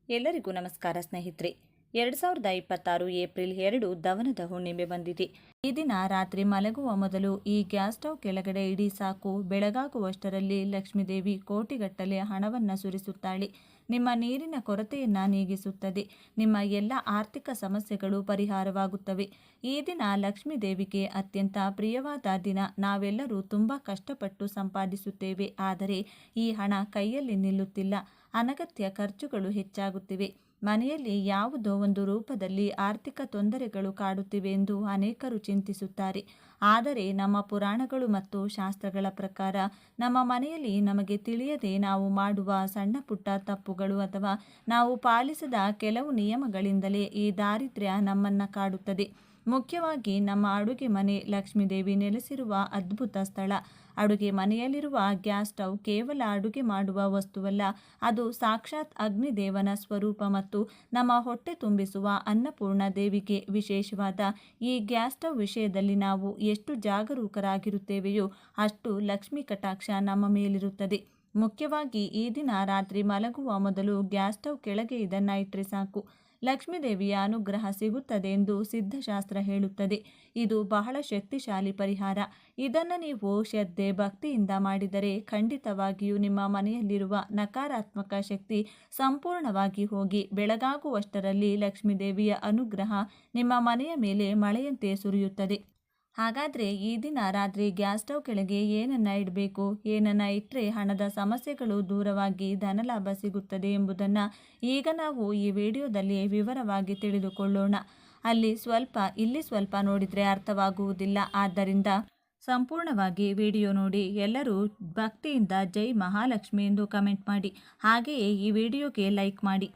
ಎಲ್ಲರಿಗೂ ನಮಸ್ಕಾರ ಸ್ನೇಹಿತರೆ. 2026 ಏಪ್ರಿಲ್ 2 ದವನದ ಹುಣ್ಣಿಮೆ ಬಂದಿದೆ. ಈ ದಿನ ರಾತ್ರಿ ಮಲಗುವ ಮೊದಲು ಈ ಗ್ಯಾಸ್ ಸ್ಟವ್ ಕೆಳಗಡೆ ಇಡಿ ಸಾಕು. ಬೆಳಗಾಗುವಷ್ಟರಲ್ಲಿ ಲಕ್ಷ್ಮೀದೇವಿ ಕೋಟಿಗಟ್ಟಲೆ ಹಣವನ್ನು ಸುರಿಸುತ್ತಾಳೆ. ನಿಮ್ಮ ನೀರಿನ ಕೊರತೆಯನ್ನು ನೀಗಿಸುತ್ತದೆ. ನಿಮ್ಮ ಎಲ್ಲ ಆರ್ಥಿಕ ಸಮಸ್ಯೆಗಳು ಪರಿಹಾರವಾಗುತ್ತವೆ. ಈ ದಿನ ಲಕ್ಷ್ಮೀದೇವಿಗೆ ಅತ್ಯಂತ ಪ್ರಿಯವಾದ ದಿನ. ನಾವೆಲ್ಲರೂ ತುಂಬ ಕಷ್ಟಪಟ್ಟು ಸಂಪಾದಿಸುತ್ತೇವೆ, ಆದರೆ ಈ ಹಣ ಕೈಯಲ್ಲಿ ನಿಲ್ಲುತ್ತಿಲ್ಲ. ಅನಗತ್ಯ ಖರ್ಚುಗಳು ಹೆಚ್ಚಾಗುತ್ತಿವೆ. ಮನೆಯಲ್ಲಿ ಯಾವುದೋ ಒಂದು ರೂಪದಲ್ಲಿ ಆರ್ಥಿಕ ತೊಂದರೆಗಳು ಕಾಡುತ್ತಿವೆ ಎಂದು ಅನೇಕರು ಚಿಂತಿಸುತ್ತಾರೆ. ಆದರೆ ನಮ್ಮ ಪುರಾಣಗಳು ಮತ್ತು ಶಾಸ್ತ್ರಗಳ ಪ್ರಕಾರ ನಮ್ಮ ಮನೆಯಲ್ಲಿ ನಮಗೆ ತಿಳಿಯದೆ ನಾವು ಮಾಡುವ ಸಣ್ಣ ಪುಟ್ಟ ತಪ್ಪುಗಳು ಅಥವಾ ನಾವು ಪಾಲಿಸದ ಕೆಲವು ನಿಯಮಗಳಿಂದಲೇ ಈ ದಾರಿದ್ರ್ಯ ನಮ್ಮನ್ನು ಕಾಡುತ್ತದೆ. ಮುಖ್ಯವಾಗಿ ನಮ್ಮ ಅಡುಗೆ ಮನೆ ಲಕ್ಷ್ಮೀದೇವಿ ನೆಲೆಸಿರುವ ಅದ್ಭುತ ಸ್ಥಳ. ಅಡುಗೆ ಮನೆಯಲ್ಲಿರುವ ಗ್ಯಾಸ್ ಸ್ಟವ್ ಕೇವಲ ಅಡುಗೆ ಮಾಡುವ ವಸ್ತುವಲ್ಲ, ಅದು ಸಾಕ್ಷಾತ್ ಅಗ್ನಿದೇವನ ಸ್ವರೂಪ ಮತ್ತು ನಮ್ಮ ಹೊಟ್ಟೆ ತುಂಬಿಸುವ ಅನ್ನಪೂರ್ಣ ದೇವಿಗೆ ವಿಶೇಷವಾದ ಈ ಗ್ಯಾಸ್ ಸ್ಟವ್ ವಿಷಯದಲ್ಲಿ ನಾವು ಎಷ್ಟು ಜಾಗರೂಕರಾಗಿರುತ್ತೇವೆಯೋ ಅಷ್ಟು ಲಕ್ಷ್ಮೀ ಕಟಾಕ್ಷ ನಮ್ಮ ಮೇಲಿರುತ್ತದೆ. ಮುಖ್ಯವಾಗಿ ಈ ದಿನ ರಾತ್ರಿ ಮಲಗುವ ಮೊದಲು ಗ್ಯಾಸ್ ಸ್ಟವ್ ಕೆಳಗೆ ಇದನ್ನು ಇಟ್ಟರೆ ಸಾಕು. ಲಕ್ಷ್ಮೀದೇವಿಯ ಅನುಗ್ರಹ ಸಿಗುತ್ತದೆ ಎಂದು ಸಿದ್ಧಶಾಸ್ತ್ರ ಹೇಳುತ್ತದೆ. ಇದು ಬಹಳ ಶಕ್ತಿಶಾಲಿ ಪರಿಹಾರ. ಇದನ್ನು ನೀವು ಶ್ರದ್ಧೆ ಭಕ್ತಿಯಿಂದ ಮಾಡಿದರೆ ಖಂಡಿತವಾಗಿಯೂ ನಿಮ್ಮ ಮನೆಯಲ್ಲಿರುವ ನಕಾರಾತ್ಮಕ ಶಕ್ತಿ ಸಂಪೂರ್ಣವಾಗಿ ಹೋಗಿ ಬೆಳಗಾಗುವಷ್ಟರಲ್ಲಿ ಲಕ್ಷ್ಮೀದೇವಿಯ ಅನುಗ್ರಹ ನಿಮ್ಮ ಮನೆಯ ಮೇಲೆ ಮಳೆಯಂತೆ ಸುರಿಯುತ್ತದೆ. ಹಾಗಾದರೆ ಈ ದಿನ ರಾತ್ರಿ ಗ್ಯಾಸ್ ಸ್ಟವ್ ಕೆಳಗೆ ಏನನ್ನು ಇಡಬೇಕು, ಏನನ್ನು ಇಟ್ಟರೆ ಹಣದ ಸಮಸ್ಯೆಗಳು ದೂರವಾಗಿ ಧನಲಾಭ ಸಿಗುತ್ತದೆ ಎಂಬುದನ್ನು ಈಗ ನಾವು ಈ ವಿಡಿಯೋದಲ್ಲಿ ವಿವರವಾಗಿ ತಿಳಿದುಕೊಳ್ಳೋಣ. ಅಲ್ಲಿ ಸ್ವಲ್ಪ ಇಲ್ಲಿ ಸ್ವಲ್ಪ ನೋಡಿದರೆ ಅರ್ಥವಾಗುವುದಿಲ್ಲ. ಆದ್ದರಿಂದ ಸಂಪೂರ್ಣವಾಗಿ ವಿಡಿಯೋ ನೋಡಿ. ಎಲ್ಲರೂ ಭಕ್ತಿಯಿಂದ ಜೈ ಮಹಾಲಕ್ಷ್ಮಿ ಎಂದು ಕಮೆಂಟ್ ಮಾಡಿ. ಹಾಗೆಯೇ ಈ ವಿಡಿಯೋಗೆ ಲೈಕ್ ಮಾಡಿ.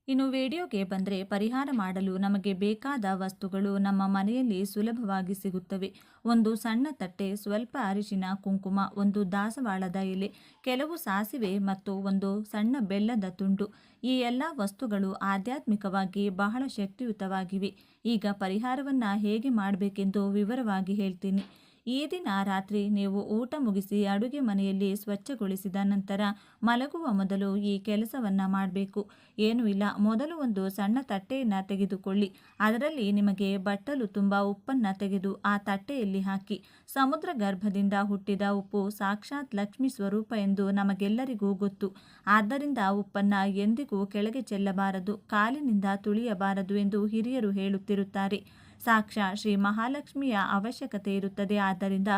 ಇನ್ನು ವಿಡಿಯೋಗೆ ಬಂದರೆ, ಪರಿಹಾರ ಮಾಡಲು ನಮಗೆ ಬೇಕಾದ ವಸ್ತುಗಳು ನಮ್ಮ ಮನೆಯಲ್ಲಿ ಸುಲಭವಾಗಿ ಸಿಗುತ್ತವೆ. ಒಂದು ಸಣ್ಣ ತಟ್ಟೆ, ಸ್ವಲ್ಪ ಅರಿಶಿನ ಕುಂಕುಮ, ಒಂದು ದಾಸವಾಳದ ಎಲೆ, ಕೆಲವು ಸಾಸಿವೆ ಮತ್ತು ಒಂದು ಸಣ್ಣ ಬೆಲ್ಲದ ತುಂಡು. ಈ ಎಲ್ಲ ವಸ್ತುಗಳು ಆಧ್ಯಾತ್ಮಿಕವಾಗಿ ಬಹಳ ಶಕ್ತಿಯುತವಾಗಿವೆ. ಈಗ ಪರಿಹಾರವನ್ನು ಹೇಗೆ ಮಾಡಬೇಕೆಂದು ವಿವರವಾಗಿ ಹೇಳ್ತೀನಿ. ಈ ದಿನ ರಾತ್ರಿ ನೀವು ಊಟ ಮುಗಿಸಿ ಅಡುಗೆ ಮನೆಯಲ್ಲಿ ಸ್ವಚ್ಛಗೊಳಿಸಿದ ನಂತರ ಮಲಗುವ ಮೊದಲು ಈ ಕೆಲಸವನ್ನು ಮಾಡಬೇಕು. ಏನೂ ಇಲ್ಲ, ಮೊದಲು ಒಂದು ಸಣ್ಣ ತಟ್ಟೆಯನ್ನು ತೆಗೆದುಕೊಳ್ಳಿ. ಅದರಲ್ಲಿ ನಿಮಗೆ ಬಟ್ಟಲು ತುಂಬ ಉಪ್ಪನ್ನು ತೆಗೆದು ಆ ತಟ್ಟೆಯಲ್ಲಿ ಹಾಕಿ. ಸಮುದ್ರ ಗರ್ಭದಿಂದ ಹುಟ್ಟಿದ ಉಪ್ಪು ಸಾಕ್ಷಾತ್ ಲಕ್ಷ್ಮೀ ಸ್ವರೂಪ ಎಂದು ನಮಗೆಲ್ಲರಿಗೂ ಗೊತ್ತು. ಆದ್ದರಿಂದ ಉಪ್ಪನ್ನು ಎಂದಿಗೂ ಕೆಳಗೆ ಚೆಲ್ಲಬಾರದು, ಕಾಲಿನಿಂದ ತುಳಿಯಬಾರದು ಎಂದು ಹಿರಿಯರು ಹೇಳುತ್ತಿರುತ್ತಾರೆ. ಸಾಕ್ಷಾತ್ ಶ್ರೀ ಮಹಾಲಕ್ಷ್ಮಿಯ ಅವಶ್ಯಕತೆ ಇರುತ್ತದೆ. ಆದ್ದರಿಂದ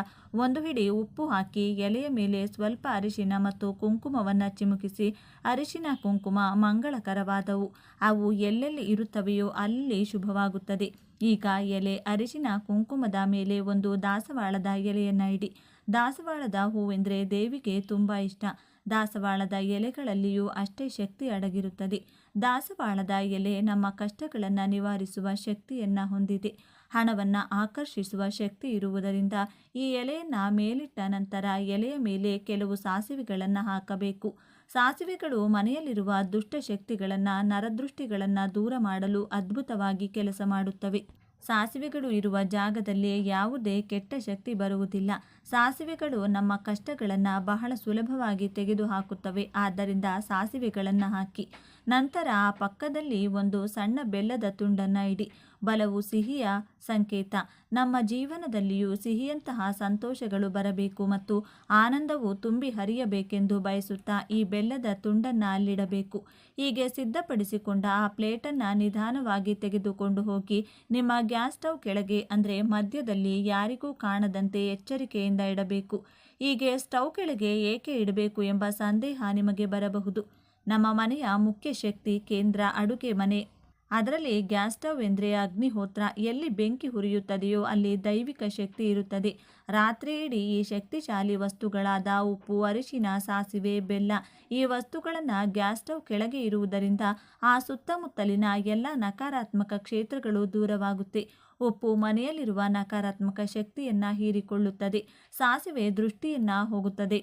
ಒಂದು ಹಿಡಿ ಉಪ್ಪು ಹಾಕಿ ಎಲೆಯ ಮೇಲೆ ಸ್ವಲ್ಪ ಅರಿಶಿನ ಮತ್ತು ಕುಂಕುಮವನ್ನು ಚಿಮುಕಿಸಿ. ಅರಿಶಿನ ಕುಂಕುಮ ಮಂಗಳಕರವಾದವು. ಅವು ಎಲ್ಲೆಲ್ಲಿ ಇರುತ್ತವೆಯೋ ಅಲ್ಲಿ ಶುಭವಾಗುತ್ತದೆ. ಈಗ ಎಲೆ ಅರಿಶಿನ ಕುಂಕುಮದ ಮೇಲೆ ಒಂದು ದಾಸವಾಳದ ಎಲೆಯನ್ನು ಇಡಿ. ದಾಸವಾಳದ ಹೂವೆಂದರೆ ದೇವಿಗೆ ತುಂಬ ಇಷ್ಟ. ದಾಸವಾಳದ ಎಲೆಗಳಲ್ಲಿಯೂ ಅಷ್ಟೇ ಶಕ್ತಿ ಅಡಗಿರುತ್ತದೆ. ದಾಸವಾಳದ ಎಲೆ ನಮ್ಮ ಕಷ್ಟಗಳನ್ನು ನಿವಾರಿಸುವ ಶಕ್ತಿಯನ್ನು ಹೊಂದಿದೆ. ಹಣವನ್ನು ಆಕರ್ಷಿಸುವ ಶಕ್ತಿ ಇರುವುದರಿಂದ ಈ ಎಲೆಯನ್ನು ಮೇಲಿಟ್ಟ ನಂತರ ಎಲೆಯ ಮೇಲೆ ಕೆಲವು ಸಾಸಿವೆಗಳನ್ನು ಹಾಕಬೇಕು. ಸಾಸಿವೆಗಳು ಮನೆಯಲ್ಲಿರುವ ದುಷ್ಟಶಕ್ತಿಗಳನ್ನು, ನರದೃಷ್ಟಿಗಳನ್ನು ದೂರ ಮಾಡಲು ಅದ್ಭುತವಾಗಿ ಕೆಲಸ ಮಾಡುತ್ತವೆ. ಸಾಸಿವೆಗಳು ಇರುವ ಜಾಗದಲ್ಲಿ ಯಾವುದೇ ಕೆಟ್ಟ ಶಕ್ತಿ ಬರುವುದಿಲ್ಲ. ಸಾಸಿವೆಗಳು ನಮ್ಮ ಕಷ್ಟಗಳನ್ನು ಬಹಳ ಸುಲಭವಾಗಿ ತೆಗೆದುಹಾಕುತ್ತವೆ. ಆದ್ದರಿಂದ ಸಾಸಿವೆಗಳನ್ನು ಹಾಕಿ. ನಂತರ ಆ ಪಕ್ಕದಲ್ಲಿ ಒಂದು ಸಣ್ಣ ಬೆಲ್ಲದ ತುಂಡನ್ನು ಇಡಿ. ಬಲವು ಸಿಹಿಯ ಸಂಕೇತ. ನಮ್ಮ ಜೀವನದಲ್ಲಿಯೂ ಸಿಹಿಯಂತಹ ಸಂತೋಷಗಳು ಬರಬೇಕು ಮತ್ತು ಆನಂದವು ತುಂಬಿ ಹರಿಯಬೇಕೆಂದು ಬಯಸುತ್ತಾ ಈ ಬೆಲ್ಲದ ತುಂಡನ್ನು ಅಲ್ಲಿಡಬೇಕು. ಹೀಗೆ ಸಿದ್ಧಪಡಿಸಿಕೊಂಡ ಆ ಪ್ಲೇಟನ್ನು ನಿಧಾನವಾಗಿ ತೆಗೆದುಕೊಂಡು ಹೋಗಿ ನಿಮ್ಮ ಗ್ಯಾಸ್ ಸ್ಟವ್ ಕೆಳಗೆ, ಅಂದರೆ ಮಧ್ಯದಲ್ಲಿ, ಯಾರಿಗೂ ಕಾಣದಂತೆ ಎಚ್ಚರಿಕೆಯಿಂದ ಇಡಬೇಕು. ಹೀಗೆ ಸ್ಟವ್ ಕೆಳಗೆ ಏಕೆ ಇಡಬೇಕು ಎಂಬ ಸಂದೇಹ ನಿಮಗೆ ಬರಬಹುದು. ನಮ್ಮ ಮನೆಯ ಮುಖ್ಯ ಶಕ್ತಿ ಕೇಂದ್ರ ಅಡುಗೆ ಮನೆ. ಅದರಲ್ಲಿ ಗ್ಯಾಸ್ ಸ್ಟವ್ ಎಂದರೆ ಅಗ್ನಿಹೋತ್ರ. ಎಲ್ಲಿ ಬೆಂಕಿ ಹುರಿಯುತ್ತದೆಯೋ ಅಲ್ಲಿ ದೈವಿಕ ಶಕ್ತಿ ಇರುತ್ತದೆ. ರಾತ್ರಿ ಇಡೀ ಈ ಶಕ್ತಿಶಾಲಿ ವಸ್ತುಗಳಾದ ಉಪ್ಪು, ಅರಿಶಿನ, ಸಾಸಿವೆ, ಬೆಲ್ಲ ಈ ವಸ್ತುಗಳನ್ನು ಗ್ಯಾಸ್ ಸ್ಟವ್ ಕೆಳಗೆ ಇರುವುದರಿಂದ ಆ ಸುತ್ತಮುತ್ತಲಿನ ಎಲ್ಲ ನಕಾರಾತ್ಮಕ ಕ್ಷೇತ್ರಗಳು ದೂರವಾಗುತ್ತೆ. ಉಪ್ಪು ಮನೆಯಲ್ಲಿರುವ ನಕಾರಾತ್ಮಕ ಶಕ್ತಿಯನ್ನು ಹೀರಿಕೊಳ್ಳುತ್ತದೆ. ಸಾಸಿವೆ ದೃಷ್ಟಿಯನ್ನು ಹೋಗುತ್ತದೆ.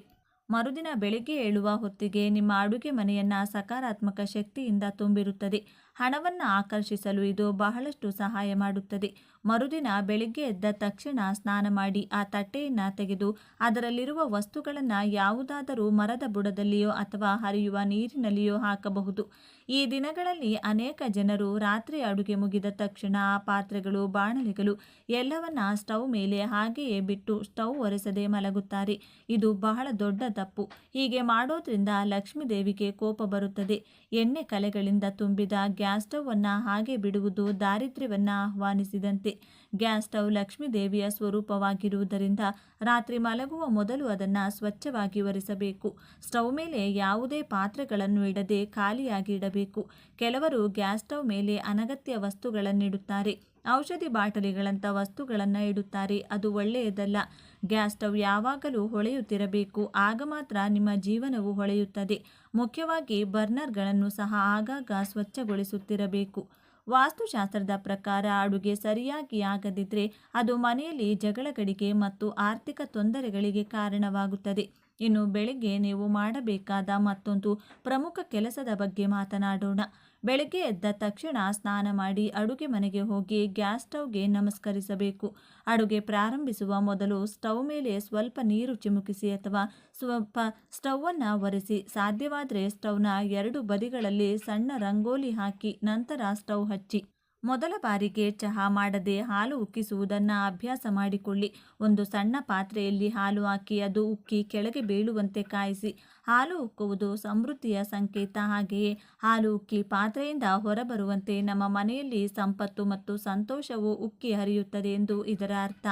ಮರುದಿನ ಬೆಳಿಗ್ಗೆ ಏಳುವ ಹೊತ್ತಿಗೆ ನಿಮ್ಮ ಅಡುಗೆ ಮನೆಯನ್ನು ಸಕಾರಾತ್ಮಕ ಶಕ್ತಿಯಿಂದ ತುಂಬಿರುತ್ತದೆ. ಹಣವನ್ನು ಆಕರ್ಷಿಸಲು ಇದು ಬಹಳಷ್ಟು ಸಹಾಯ ಮಾಡುತ್ತದೆ. ಮರುದಿನ ಬೆಳಿಗ್ಗೆ ಎದ್ದ ತಕ್ಷಣ ಸ್ನಾನ ಮಾಡಿ ಆ ತಟ್ಟೆಯನ್ನು ತೆಗೆದು ಅದರಲ್ಲಿರುವ ವಸ್ತುಗಳನ್ನು ಯಾವುದಾದರೂ ಮರದ ಬುಡದಲ್ಲಿಯೋ ಅಥವಾ ಹರಿಯುವ ನೀರಿನಲ್ಲಿಯೋ ಹಾಕಬಹುದು. ಈ ದಿನಗಳಲ್ಲಿ ಅನೇಕ ಜನರು ರಾತ್ರಿ ಅಡುಗೆ ಮುಗಿದ ತಕ್ಷಣ ಆ ಪಾತ್ರೆಗಳು, ಬಾಣಲೆಗಳು ಎಲ್ಲವನ್ನ ಸ್ಟವ್ ಮೇಲೆ ಹಾಗೆಯೇ ಬಿಟ್ಟು ಸ್ಟವ್ ಒರೆಸದೆ ಮಲಗುತ್ತಾರೆ. ಇದು ಬಹಳ ದೊಡ್ಡ ತಪ್ಪು. ಹೀಗೆ ಮಾಡೋದ್ರಿಂದ ಲಕ್ಷ್ಮೀ ದೇವಿಗೆ ಕೋಪ ಬರುತ್ತದೆ. ಎಣ್ಣೆ ಕಲೆಗಳಿಂದ ತುಂಬಿದ ಗ್ಯಾಸ್ ಸ್ಟವ್ ಅನ್ನ ಹಾಗೆ ಬಿಡುವುದು ದಾರಿದ್ರ್ಯವನ್ನ ಆಹ್ವಾನಿಸಿದಂತೆ. ಗ್ಯಾಸ್ ಸ್ಟವ್ ಲಕ್ಷ್ಮೀ ದೇವಿಯ ಸ್ವರೂಪವಾಗಿರುವುದರಿಂದ ರಾತ್ರಿ ಮಲಗುವ ಮೊದಲು ಅದನ್ನು ಸ್ವಚ್ಛವಾಗಿ ಒರೆಸಬೇಕು. ಸ್ಟವ್ ಮೇಲೆ ಯಾವುದೇ ಪಾತ್ರೆಗಳನ್ನು ಇಡದೆ ಖಾಲಿಯಾಗಿ ಇಡಬೇಕು. ಕೆಲವರು ಗ್ಯಾಸ್ ಸ್ಟವ್ ಮೇಲೆ ಅನಗತ್ಯ ವಸ್ತುಗಳನ್ನಿಡುತ್ತಾರೆ. ಔಷಧಿ ಬಾಟಲಿಗಳಂಥ ವಸ್ತುಗಳನ್ನು ಇಡುತ್ತಾರೆ. ಅದು ಒಳ್ಳೆಯದಲ್ಲ. ಗ್ಯಾಸ್ ಸ್ಟವ್ ಯಾವಾಗಲೂ ಹೊಳೆಯುತ್ತಿರಬೇಕು. ಆಗ ಮಾತ್ರ ನಿಮ್ಮ ಜೀವನವು ಹೊಳೆಯುತ್ತದೆ. ಮುಖ್ಯವಾಗಿ ಬರ್ನರ್ಗಳನ್ನು ಸಹ ಆಗಾಗ ಸ್ವಚ್ಛಗೊಳಿಸುತ್ತಿರಬೇಕು. ವಾಸ್ತುಶಾಸ್ತ್ರದ ಪ್ರಕಾರ ಅಡುಗೆ ಸರಿಯಾಗಿ ಆಗದಿದ್ದರೆ ಅದು ಮನೆಯಲ್ಲಿ ಜಗಳಗಳಿಗೆ ಮತ್ತು ಆರ್ಥಿಕ ತೊಂದರೆಗಳಿಗೆ ಕಾರಣವಾಗುತ್ತದೆ. ಇನ್ನು ಬೆಳಿಗ್ಗೆ ನೀವು ಮಾಡಬೇಕಾದ ಮತ್ತೊಂದು ಪ್ರಮುಖ ಕೆಲಸದ ಬಗ್ಗೆ ಮಾತನಾಡೋಣ. ಬೆಳಗ್ಗೆ ಎದ್ದ ತಕ್ಷಣ ಸ್ನಾನ ಮಾಡಿ ಅಡುಗೆ ಮನೆಗೆ ಹೋಗಿ ಗ್ಯಾಸ್ ಸ್ಟವ್ಗೆ ನಮಸ್ಕರಿಸಬೇಕು. ಅಡುಗೆ ಪ್ರಾರಂಭಿಸುವ ಮೊದಲು ಸ್ಟವ್ ಮೇಲೆ ಸ್ವಲ್ಪ ನೀರು ಚಿಮುಕಿಸಿ ಅಥವಾ ಸ್ವಲ್ಪ ಸ್ಟವ್ವನ್ನು ಒರೆಸಿ. ಸಾಧ್ಯವಾದರೆ ಸ್ಟವ್ನ 2 ಬದಿಗಳಲ್ಲಿ ಸಣ್ಣ ರಂಗೋಲಿ ಹಾಕಿ ನಂತರ ಸ್ಟವ್ ಹಚ್ಚಿ. ಮೊದಲ ಬಾರಿಗೆ ಚಹಾ ಮಾಡದೆ ಹಾಲು ಉಕ್ಕಿಸುವುದನ್ನು ಅಭ್ಯಾಸ ಮಾಡಿಕೊಳ್ಳಿ. ಒಂದು ಸಣ್ಣ ಪಾತ್ರೆಯಲ್ಲಿ ಹಾಲು ಹಾಕಿ ಅದು ಉಕ್ಕಿ ಕೆಳಗೆ ಬೀಳುವಂತೆ ಕಾಯಿಸಿ. ಹಾಲು ಉಕ್ಕುವುದು ಸಮೃದ್ಧಿಯ ಸಂಕೇತ. ಹಾಗೆಯೇ ಹಾಲು ಉಕ್ಕಿ ಪಾತ್ರೆಯಿಂದ ಹೊರಬರುವಂತೆ ನಮ್ಮ ಮನೆಯಲ್ಲಿ ಸಂಪತ್ತು ಮತ್ತು ಸಂತೋಷವು ಉಕ್ಕಿ ಹರಿಯುತ್ತದೆ ಎಂದು ಇದರ ಅರ್ಥ.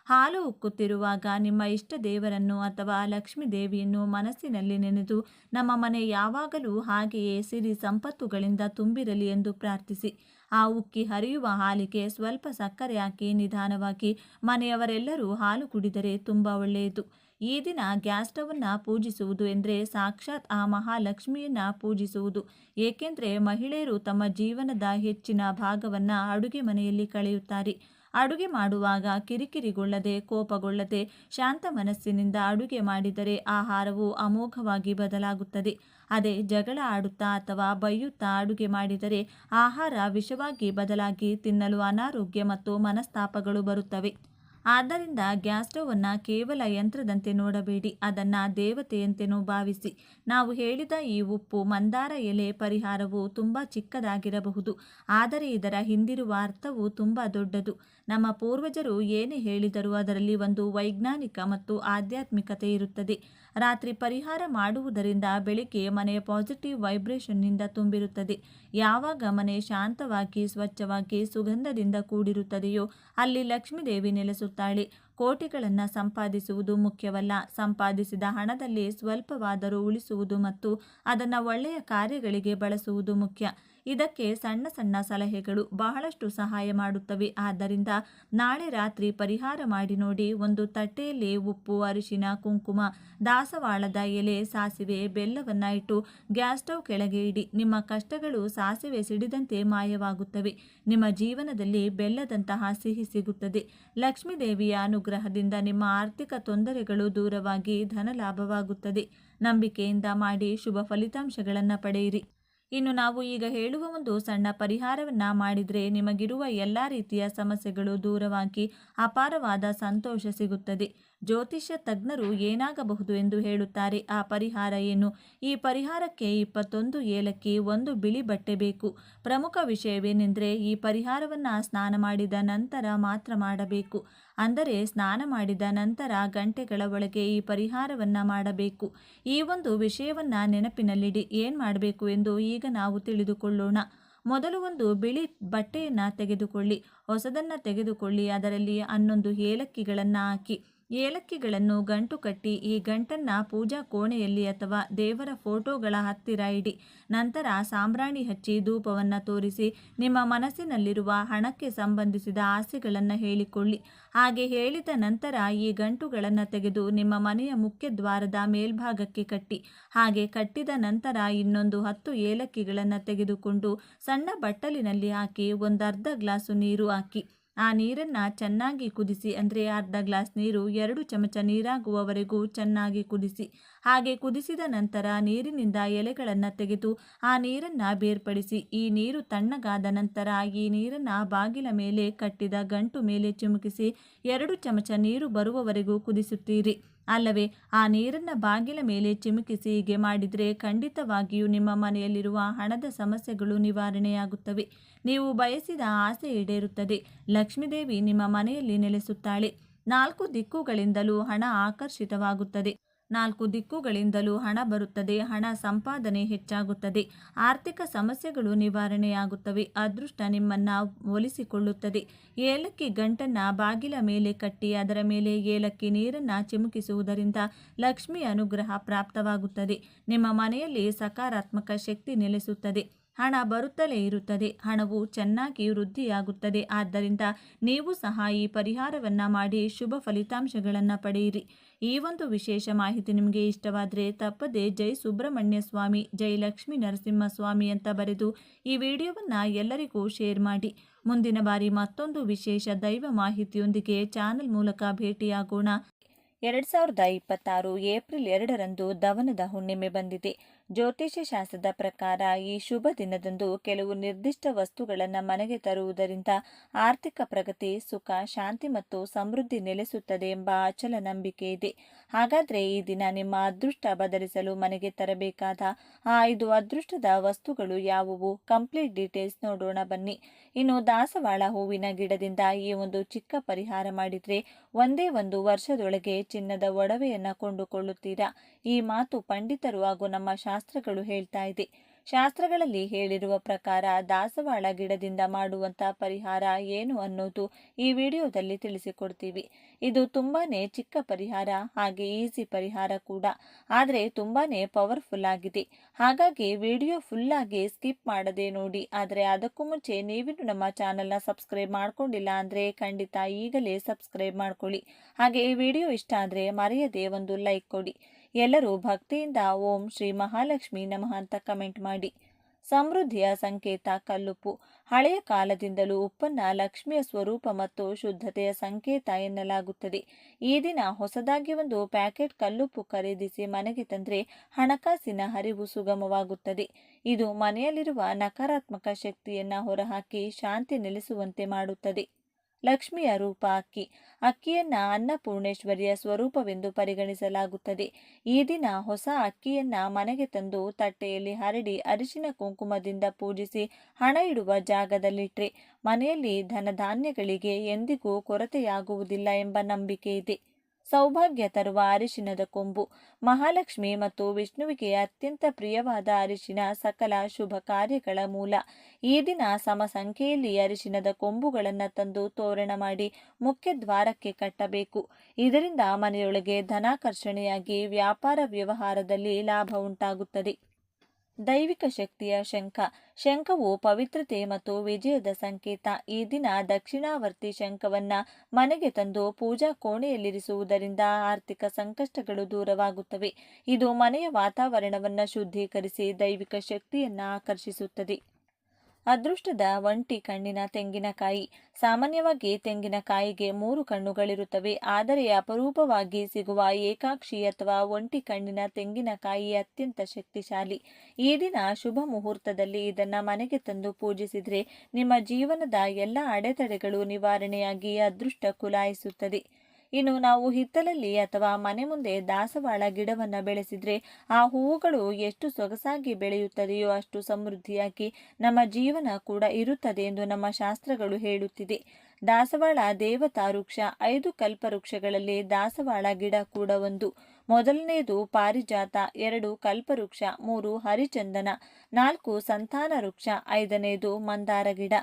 ಹಾಲು ಉಕ್ಕುತ್ತಿರುವಾಗ ನಿಮ್ಮ ಇಷ್ಟ ದೇವರನ್ನು ಅಥವಾ ಲಕ್ಷ್ಮೀ ದೇವಿಯನ್ನು ಮನಸ್ಸಿನಲ್ಲಿ ನೆನೆದು ನಮ್ಮ ಮನೆ ಯಾವಾಗಲೂ ಹಾಗೆಯೇ ಸಿರಿ ಸಂಪತ್ತುಗಳಿಂದ ತುಂಬಿರಲಿ ಎಂದು ಪ್ರಾರ್ಥಿಸಿ. ಆ ಉಕ್ಕಿ ಹರಿಯುವ ಹಾಲಿಗೆ ಸ್ವಲ್ಪ ಸಕ್ಕರೆ ಹಾಕಿ ನಿಧಾನವಾಗಿ ಮನೆಯವರೆಲ್ಲರೂ ಹಾಲು ಕುಡಿದರೆ ತುಂಬ ಒಳ್ಳೆಯದು. ಈ ದಿನ ಗ್ಯಾಸ್ ಸ್ಟವನ್ನು ಪೂಜಿಸುವುದು ಎಂದರೆ ಸಾಕ್ಷಾತ್ ಆ ಮಹಾಲಕ್ಷ್ಮಿಯನ್ನು ಪೂಜಿಸುವುದು. ಏಕೆಂದರೆ ಮಹಿಳೆಯರು ತಮ್ಮ ಜೀವನದ ಹೆಚ್ಚಿನ ಭಾಗವನ್ನು ಅಡುಗೆ ಮನೆಯಲ್ಲಿ ಕಳೆಯುತ್ತಾರೆ. ಅಡುಗೆ ಮಾಡುವಾಗ ಕಿರಿಕಿರಿಗೊಳ್ಳದೆ, ಕೋಪಗೊಳ್ಳದೆ, ಶಾಂತ ಮನಸ್ಸಿನಿಂದ ಅಡುಗೆ ಮಾಡಿದರೆ ಆಹಾರವು ಅಮೋಘವಾಗಿ ಬದಲಾಗುತ್ತದೆ. ಅದೇ ಜಗಳ ಆಡುತ್ತಾ ಅಥವಾ ಬೈಯುತ್ತಾ ಅಡುಗೆ ಮಾಡಿದರೆ ಆಹಾರ ವಿಷವಾಗಿ ಬದಲಾಗಿ ತಿನ್ನಲು ಅನಾರೋಗ್ಯ ಮತ್ತು ಮನಸ್ತಾಪಗಳು ಬರುತ್ತವೆ. ಆದ್ದರಿಂದ ಗ್ಯಾಸ್ ಸ್ಟವನ್ನು ಕೇವಲ ಯಂತ್ರದಂತೆ ನೋಡಬೇಡಿ, ಅದನ್ನು ದೇವತೆಯಂತೆಯೂ ಭಾವಿಸಿ. ನಾವು ಹೇಳಿದ ಈ ಉಪ್ಪು, ಮಂದಾರ ಎಲೆ ಪರಿಹಾರವು ತುಂಬ ಚಿಕ್ಕದಾಗಿರಬಹುದು, ಆದರೆ ಇದರ ಹಿಂದಿರುವ ಅರ್ಥವು ತುಂಬ ದೊಡ್ಡದು. ನಮ್ಮ ಪೂರ್ವಜರು ಏನೇ ಹೇಳಿದರೂ ಅದರಲ್ಲಿ ಒಂದು ವೈಜ್ಞಾನಿಕ ಮತ್ತು ಆಧ್ಯಾತ್ಮಿಕತೆ ಇರುತ್ತದೆ. ರಾತ್ರಿ ಪರಿಹಾರ ಮಾಡುವುದರಿಂದ ಬೆಳಿಗ್ಗೆ ಮನೆಯ ಪಾಸಿಟಿವ್ ವೈಬ್ರೇಷನ್ನಿಂದ ತುಂಬಿರುತ್ತದೆ. ಯಾವಾಗ ಮನೆ ಶಾಂತವಾಗಿ, ಸ್ವಚ್ಛವಾಗಿ, ಸುಗಂಧದಿಂದ ಕೂಡಿರುತ್ತದೆಯೋ ಅಲ್ಲಿ ಲಕ್ಷ್ಮೀ ದೇವಿ ನೆಲೆಸುತ್ತಾಳೆ. ಕೋಟಿಗಳನ್ನು ಸಂಪಾದಿಸುವುದು ಮುಖ್ಯವಲ್ಲ, ಸಂಪಾದಿಸಿದ ಹಣದಲ್ಲಿ ಸ್ವಲ್ಪವಾದರೂ ಉಳಿಸುವುದು ಮತ್ತು ಅದನ್ನು ಒಳ್ಳೆಯ ಕಾರ್ಯಗಳಿಗೆ ಬಳಸುವುದು ಮುಖ್ಯ. ಇದಕ್ಕೆ ಸಣ್ಣ ಸಣ್ಣ ಸಲಹೆಗಳು ಬಹಳಷ್ಟು ಸಹಾಯ ಮಾಡುತ್ತವೆ. ಆದ್ದರಿಂದ ನಾಳೆ ರಾತ್ರಿ ಪರಿಹಾರ ಮಾಡಿ ನೋಡಿ. ಒಂದು ತಟ್ಟೆಯಲ್ಲಿ ಉಪ್ಪು, ಅರಿಶಿನ, ಕುಂಕುಮ, ದಾಸವಾಳದ ಎಲೆ, ಸಾಸಿವೆ, ಬೆಲ್ಲವನ್ನು ಇಟ್ಟು ಗ್ಯಾಸ್ ಸ್ಟವ್ ಕೆಳಗೆ ಇಡಿ. ನಿಮ್ಮ ಕಷ್ಟಗಳು ಸಾಸಿವೆ ಸಿಡಿದಂತೆ ಮಾಯವಾಗುತ್ತವೆ. ನಿಮ್ಮ ಜೀವನದಲ್ಲಿ ಬೆಲ್ಲದಂತಹ ಸಿಹಿ ಸಿಗುತ್ತದೆ. ಲಕ್ಷ್ಮೀ ದೇವಿಯ ಅನುಗ್ರಹದಿಂದ ನಿಮ್ಮ ಆರ್ಥಿಕ ತೊಂದರೆಗಳು ದೂರವಾಗಿ ಧನಲಾಭವಾಗುತ್ತದೆ. ನಂಬಿಕೆಯಿಂದ ಮಾಡಿ, ಶುಭ ಫಲಿತಾಂಶಗಳನ್ನು ಪಡೆಯಿರಿ. ಇನ್ನು ನಾವು ಈಗ ಹೇಳುವ ಒಂದು ಸಣ್ಣ ಪರಿಹಾರವನ್ನು ಮಾಡಿದರೆ ನಿಮಗಿರುವ ಎಲ್ಲ ರೀತಿಯ ಸಮಸ್ಯೆಗಳು ದೂರವಾಗಿ ಅಪಾರವಾದ ಸಂತೋಷ ಸಿಗುತ್ತದೆ. ಜ್ಯೋತಿಷ್ಯ ತಜ್ಞರು ಏನಾಗಬಹುದು ಎಂದು ಹೇಳುತ್ತಾರೆ. ಆ ಪರಿಹಾರ ಏನು? ಈ ಪರಿಹಾರಕ್ಕೆ 21 ಏಲಕ್ಕಿ, 1 ಬಿಳಿ ಬಟ್ಟೆ ಬೇಕು. ಪ್ರಮುಖ ವಿಷಯವೇನೆಂದರೆ ಈ ಪರಿಹಾರವನ್ನು ಸ್ನಾನ ಮಾಡಿದ ನಂತರ ಮಾತ್ರ ಮಾಡಬೇಕು. ಅಂದರೆ ಸ್ನಾನ ಮಾಡಿದ ನಂತರ ಗಂಟೆಗಳ ಒಳಗೆ ಈ ಪರಿಹಾರವನ್ನು ಮಾಡಬೇಕು. ಈ ಒಂದು ವಿಷಯವನ್ನು ನೆನಪಿನಲ್ಲಿಡಿ. ಏನು ಮಾಡಬೇಕು ಎಂದು ಈಗ ನಾವು ತಿಳಿದುಕೊಳ್ಳೋಣ. ಮೊದಲು ಒಂದು ಬಿಳಿ ಬಟ್ಟೆಯನ್ನು ತೆಗೆದುಕೊಳ್ಳಿ. ಹೊಸದನ್ನು ತೆಗೆದುಕೊಳ್ಳಿ. ಅದರಲ್ಲಿ 11 ಏಲಕ್ಕಿಗಳನ್ನು ಹಾಕಿ. ಏಲಕ್ಕಿಗಳನ್ನು ಗಂಟು ಕಟ್ಟಿ ಈ ಗಂಟನ್ನು ಪೂಜಾ ಕೋಣೆಯಲ್ಲಿ ಅಥವಾ ದೇವರ ಫೋಟೋಗಳ ಹತ್ತಿರ ಇಡಿ. ನಂತರ ಸಾಂಬ್ರಾಣಿ ಹಚ್ಚಿ ಧೂಪವನ್ನು ತೋರಿಸಿ ನಿಮ್ಮ ಮನಸ್ಸಿನಲ್ಲಿರುವ ಹಣಕ್ಕೆ ಸಂಬಂಧಿಸಿದ ಆಸೆಗಳನ್ನು ಹೇಳಿಕೊಳ್ಳಿ. ಹಾಗೆ ಹೇಳಿದ ನಂತರ ಈ ಗಂಟುಗಳನ್ನು ತೆಗೆದು ನಿಮ್ಮ ಮನೆಯ ಮುಖ್ಯ ದ್ವಾರದ ಮೇಲ್ಭಾಗಕ್ಕೆ ಕಟ್ಟಿ. ಹಾಗೆ ಕಟ್ಟಿದ ನಂತರ ಇನ್ನೊಂದು 10 ಏಲಕ್ಕಿಗಳನ್ನು ತೆಗೆದುಕೊಂಡು ಸಣ್ಣ ಬಟ್ಟಲಿನಲ್ಲಿ ಹಾಕಿ 1/2 ಗ್ಲಾಸು ನೀರು ಹಾಕಿ. ಆ ನೀರನ್ನು ಚೆನ್ನಾಗಿ ಕುದಿಸಿ, ಅಂದರೆ ಅರ್ಧ ಗ್ಲಾಸ್ ನೀರು 2 ಚಮಚ ನೀರಾಗುವವರೆಗೂ ಚೆನ್ನಾಗಿ ಕುದಿಸಿ. ಹಾಗೆ ಕುದಿಸಿದ ನಂತರ ನೀರಿನಿಂದ ಎಲೆಗಳನ್ನು ತೆಗೆದು ಆ ನೀರನ್ನು ಬೇರ್ಪಡಿಸಿ. ಈ ನೀರು ತಣ್ಣಗಾದ ನಂತರ ಈ ನೀರನ್ನು ಬಾಗಿಲ ಮೇಲೆ ಕಟ್ಟಿದ ಗಂಟು ಮೇಲೆ ಚಿಮುಕಿಸಿ 2 ಚಮಚ ನೀರು ಬರುವವರೆಗೂ ಕುದಿಸುತ್ತೀರಿ ಅಲ್ಲವೇ? ಆ ನೀರನ್ನು ಬಾಗಿಲ ಮೇಲೆ ಚಿಮುಕಿಸಿ ಹೀಗೆ ಮಾಡಿದರೆ ಖಂಡಿತವಾಗಿಯೂ ನಿಮ್ಮ ಮನೆಯಲ್ಲಿರುವ ಹಣದ ಸಮಸ್ಯೆಗಳು ನಿವಾರಣೆಯಾಗುತ್ತವೆ. ನೀವು ಬಯಸಿದ ಆಸೆ ಈಡೇರುತ್ತದೆ. ಲಕ್ಷ್ಮೀದೇವಿ ನಿಮ್ಮ ಮನೆಯಲ್ಲಿ ನೆಲೆಸುತ್ತಾಳೆ. 4 ದಿಕ್ಕುಗಳಿಂದಲೂ ಹಣ ಆಕರ್ಷಿತವಾಗುತ್ತದೆ. 4 ದಿಕ್ಕುಗಳಿಂದಲೂ ಹಣ ಬರುತ್ತದೆ. ಹಣ ಸಂಪಾದನೆ ಹೆಚ್ಚಾಗುತ್ತದೆ. ಆರ್ಥಿಕ ಸಮಸ್ಯೆಗಳು ನಿವಾರಣೆಯಾಗುತ್ತವೆ. ಅದೃಷ್ಟ ನಿಮ್ಮನ್ನು ಒಲಿಸಿಕೊಳ್ಳುತ್ತದೆ. ಏಲಕ್ಕಿ ಗಂಟನ್ನು ಬಾಗಿಲ ಮೇಲೆ ಕಟ್ಟಿ ಅದರ ಮೇಲೆ ಏಲಕ್ಕಿ ನೀರನ್ನು ಚಿಮುಕಿಸುವುದರಿಂದ ಲಕ್ಷ್ಮಿ ಅನುಗ್ರಹ ಪ್ರಾಪ್ತವಾಗುತ್ತದೆ. ನಿಮ್ಮ ಮನೆಯಲ್ಲಿ ಸಕಾರಾತ್ಮಕ ಶಕ್ತಿ ನೆಲೆಸುತ್ತದೆ. ಹಣ ಬರುತ್ತಲೇ ಇರುತ್ತದೆ. ಹಣವು ಚೆನ್ನಾಗಿ ವೃದ್ಧಿಯಾಗುತ್ತದೆ. ಆದ್ದರಿಂದ ನೀವು ಸಹ ಈ ಪರಿಹಾರವನ್ನು ಮಾಡಿ ಶುಭ ಫಲಿತಾಂಶಗಳನ್ನು ಪಡೆಯಿರಿ. ಈ ಒಂದು ವಿಶೇಷ ಮಾಹಿತಿ ನಿಮಗೆ ಇಷ್ಟವಾದರೆ ತಪ್ಪದೆ ಜೈ ಸುಬ್ರಹ್ಮಣ್ಯ ಸ್ವಾಮಿ, ಜೈ ಲಕ್ಷ್ಮೀ ನರಸಿಂಹಸ್ವಾಮಿ ಅಂತ ಬರೆದು ಈ ವಿಡಿಯೋವನ್ನು ಎಲ್ಲರಿಗೂ ಶೇರ್ ಮಾಡಿ. ಮುಂದಿನ ಬಾರಿ ಮತ್ತೊಂದು ವಿಶೇಷ ದೈವ ಮಾಹಿತಿಯೊಂದಿಗೆ ಚಾನೆಲ್ ಮೂಲಕ ಭೇಟಿಯಾಗೋಣ. 2026 ಏಪ್ರಿಲ್ 2ರಂದು ದವನದ ಹುಣ್ಣಿಮೆ ಬಂದಿದೆ. ಜ್ಯೋತಿಷ್ಯ ಶಾಸ್ತ್ರದ ಪ್ರಕಾರ ಈ ಶುಭ ದಿನದಂದು ಕೆಲವು ನಿರ್ದಿಷ್ಟ ವಸ್ತುಗಳನ್ನು ಮನೆಗೆ ತರುವುದರಿಂದ ಆರ್ಥಿಕ ಪ್ರಗತಿ, ಸುಖ, ಶಾಂತಿ ಮತ್ತು ಸಮೃದ್ಧಿ ನೆಲೆಸುತ್ತದೆ ಎಂಬ ಅಚಲ ನಂಬಿಕೆ ಇದೆ. ಹಾಗಾದರೆ ಈ ದಿನ ನಿಮ್ಮ ಅದೃಷ್ಟ ಬದಲಿಸಲು ಮನೆಗೆ ತರಬೇಕಾದ ಆ 5 ಅದೃಷ್ಟದ ವಸ್ತುಗಳು ಯಾವುವು? ಕಂಪ್ಲೀಟ್ ಡೀಟೇಲ್ಸ್ ನೋಡೋಣ ಬನ್ನಿ. ಇನ್ನು ದಾಸವಾಳ ಹೂವಿನ ಗಿಡದಿಂದ ಈ ಒಂದು ಚಿಕ್ಕ ಪರಿಹಾರ ಮಾಡಿದರೆ ಒಂದೇ ಒಂದು ವರ್ಷದೊಳಗೆ ಚಿನ್ನದ ಒಡವೆಯನ್ನು ಕೊಂಡುಕೊಳ್ಳುತ್ತೀರಾ. ಈ ಮಾತು ಪಂಡಿತರು ಹಾಗೂ ನಮ್ಮ ಶಾಸ್ತ್ರಗಳು ಹೇಳ್ತಾ ಇದೆ. ಶಾಸ್ತ್ರಗಳಲ್ಲಿ ಹೇಳಿರುವ ಪ್ರಕಾರ ದಾಸವಾಳ ಗಿಡದಿಂದ ಮಾಡುವಂಥ ಪರಿಹಾರ ಏನು ಅನ್ನೋದು ಈ ವಿಡಿಯೋದಲ್ಲಿ ತಿಳಿಸಿಕೊಡ್ತೀವಿ. ಇದು ತುಂಬಾನೇ ಚಿಕ್ಕ ಪರಿಹಾರ, ಹಾಗೆ ಈಸಿ ಪರಿಹಾರ ಕೂಡ, ಆದರೆ ತುಂಬಾನೇ ಪವರ್ಫುಲ್ ಆಗಿದೆ. ಹಾಗಾಗಿ ವಿಡಿಯೋ ಫುಲ್ ಆಗಿ ಸ್ಕಿಪ್ ಮಾಡದೆ ನೋಡಿ. ಆದರೆ ಅದಕ್ಕೂ ಮುಂಚೆ ನೀವಿನ್ನು ನಮ್ಮ ಚಾನಲ್ನ ಸಬ್ಸ್ಕ್ರೈಬ್ ಮಾಡ್ಕೊಂಡಿಲ್ಲ ಅಂದರೆ ಖಂಡಿತ ಈಗಲೇ ಸಬ್ಸ್ಕ್ರೈಬ್ ಮಾಡ್ಕೊಳ್ಳಿ. ಹಾಗೆ ಈ ವಿಡಿಯೋ ಇಷ್ಟ ಆದರೆ ಮರೆಯದೆ ಒಂದು ಲೈಕ್ ಕೊಡಿ. ಎಲ್ಲರೂ ಭಕ್ತಿಯಿಂದ ಓಂ ಶ್ರೀ ಮಹಾಲಕ್ಷ್ಮಿ ನಮಃ ಅಂತ ಕಮೆಂಟ್ ಮಾಡಿ. ಸಮೃದ್ಧಿಯ ಸಂಕೇತ ಕಲ್ಲುಪ್ಪು. ಹಳೆಯ ಕಾಲದಿಂದಲೂ ಉಪ್ಪನ್ನ ಲಕ್ಷ್ಮಿಯ ಸ್ವರೂಪ ಮತ್ತು ಶುದ್ಧತೆಯ ಸಂಕೇತ ಎನ್ನಲಾಗುತ್ತದೆ. ಈ ದಿನ ಹೊಸದಾಗಿ ಒಂದು ಪ್ಯಾಕೆಟ್ ಕಲ್ಲುಪ್ಪು ಖರೀದಿಸಿ ಮನೆಗೆ ತಂದರೆ ಹಣಕಾಸಿನ ಹರಿವು ಸುಗಮವಾಗುತ್ತದೆ. ಇದು ಮನೆಯಲ್ಲಿರುವ ನಕಾರಾತ್ಮಕ ಶಕ್ತಿಯನ್ನು ಹೊರಹಾಕಿ ಶಾಂತಿ ನೆಲೆಸುವಂತೆ ಮಾಡುತ್ತದೆ. ಲಕ್ಷ್ಮಿಯ ರೂಪ ಅಕ್ಕಿ. ಅಕ್ಕಿಯನ್ನ ಅನ್ನಪೂರ್ಣೇಶ್ವರಿಯ ಸ್ವರೂಪವೆಂದು ಪರಿಗಣಿಸಲಾಗುತ್ತದೆ. ಈ ದಿನ ಹೊಸ ಅಕ್ಕಿಯನ್ನ ಮನೆಗೆ ತಂದು ತಟ್ಟೆಯಲ್ಲಿ ಹರಡಿ ಅರಿಶಿನ ಕುಂಕುಮದಿಂದ ಪೂಜಿಸಿ ಹಣ ಇಡುವ ಜಾಗದಲ್ಲಿಟ್ಟರೆ ಮನೆಯಲ್ಲಿ ಧನಧಾನ್ಯಗಳಿಗೆ ಎಂದಿಗೂ ಕೊರತೆಯಾಗುವುದಿಲ್ಲ ಎಂಬ ನಂಬಿಕೆ ಇದೆ. ಸೌಭಾಗ್ಯ ತರುವ ಅರಿಶಿನದ ಕೊಂಬು. ಮಹಾಲಕ್ಷ್ಮಿ ಮತ್ತು ವಿಷ್ಣುವಿಗೆ ಅತ್ಯಂತ ಪ್ರಿಯವಾದ ಅರಿಶಿನ ಸಕಲ ಶುಭ ಕಾರ್ಯಗಳ ಮೂಲ. ಈ ದಿನ ಸಮ ಸಂಖ್ಯೆಯಲ್ಲಿ ಅರಿಶಿನದ ಕೊಂಬುಗಳನ್ನು ತಂದು ತೋರಣ ಮಾಡಿ ಮುಖ್ಯ ದ್ವಾರಕ್ಕೆ ಕಟ್ಟಬೇಕು. ಇದರಿಂದ ಮನೆಯೊಳಗೆ ಧನಾಕರ್ಷಣೆಯಾಗಿ ವ್ಯಾಪಾರ ವ್ಯವಹಾರದಲ್ಲಿ ಲಾಭ ಉಂಟಾಗುತ್ತದೆ. ದೈವಿಕ ಶಕ್ತಿಯ ಶಂಖ. ಶಂಖವು ಪವಿತ್ರತೆ ಮತ್ತು ವಿಜಯದ ಸಂಕೇತ. ಈ ದಿನ ದಕ್ಷಿಣಾವರ್ತಿ ಶಂಖವನ್ನ ಮನೆಗೆ ತಂದು ಪೂಜಾ ಕೋಣೆಯಲ್ಲಿರಿಸುವುದರಿಂದ ಆರ್ಥಿಕ ಸಂಕಷ್ಟಗಳು ದೂರವಾಗುತ್ತವೆ. ಇದು ಮನೆಯ ವಾತಾವರಣವನ್ನು ಶುದ್ಧೀಕರಿಸಿ ದೈವಿಕ ಶಕ್ತಿಯನ್ನ ಆಕರ್ಷಿಸುತ್ತದೆ. ಅದೃಷ್ಟದ ಒಂಟಿ ಕಣ್ಣಿನ ತೆಂಗಿನಕಾಯಿ. ಸಾಮಾನ್ಯವಾಗಿ ತೆಂಗಿನಕಾಯಿಗೆ 3 ಕಣ್ಣುಗಳಿರುತ್ತವೆ. ಆದರೆ ಅಪರೂಪವಾಗಿ ಸಿಗುವ ಏಕಾಕ್ಷಿ ಅಥವಾ ಒಂಟಿ ಕಣ್ಣಿನ ತೆಂಗಿನಕಾಯಿ ಅತ್ಯಂತ ಶಕ್ತಿಶಾಲಿ. ಈ ದಿನ ಶುಭ ಮುಹೂರ್ತದಲ್ಲಿ ಇದನ್ನು ಮನೆಗೆ ತಂದು ಪೂಜಿಸಿದರೆ ನಿಮ್ಮ ಜೀವನದ ಎಲ್ಲ ಅಡೆತಡೆಗಳು ನಿವಾರಣೆಯಾಗಿ ಅದೃಷ್ಟ ಕುಲಾಯಿಸುತ್ತದೆ. ಇನ್ನು ನಾವು ಹಿತ್ತಲಲ್ಲಿ ಅಥವಾ ಮನೆ ಮುಂದೆ ದಾಸವಾಳ ಗಿಡವನ್ನು ಬೆಳೆಸಿದರೆ ಆ ಹೂವುಗಳು ಎಷ್ಟು ಸೊಗಸಾಗಿ ಬೆಳೆಯುತ್ತದೆಯೋ ಅಷ್ಟು ಸಮೃದ್ಧಿಯಾಗಿ ನಮ್ಮ ಜೀವನ ಕೂಡ ಇರುತ್ತದೆ ಎಂದು ನಮ್ಮ ಶಾಸ್ತ್ರಗಳು ಹೇಳುತ್ತಿದೆ. ದಾಸವಾಳ ದೇವತಾ ವೃಕ್ಷ. 5 ಕಲ್ಪವೃಕ್ಷಗಳಲ್ಲಿ ದಾಸವಾಳ ಗಿಡ ಕೂಡ ಒಂದು. ಮೊದಲನೆಯದು ಪಾರಿಜಾತ, 2 ಕಲ್ಪವೃಕ್ಷ, 3 ಹರಿಚಂದನ, 4 ಸಂತಾನ ವೃಕ್ಷ, 5ನೇದು ಮಂದಾರ ಗಿಡ.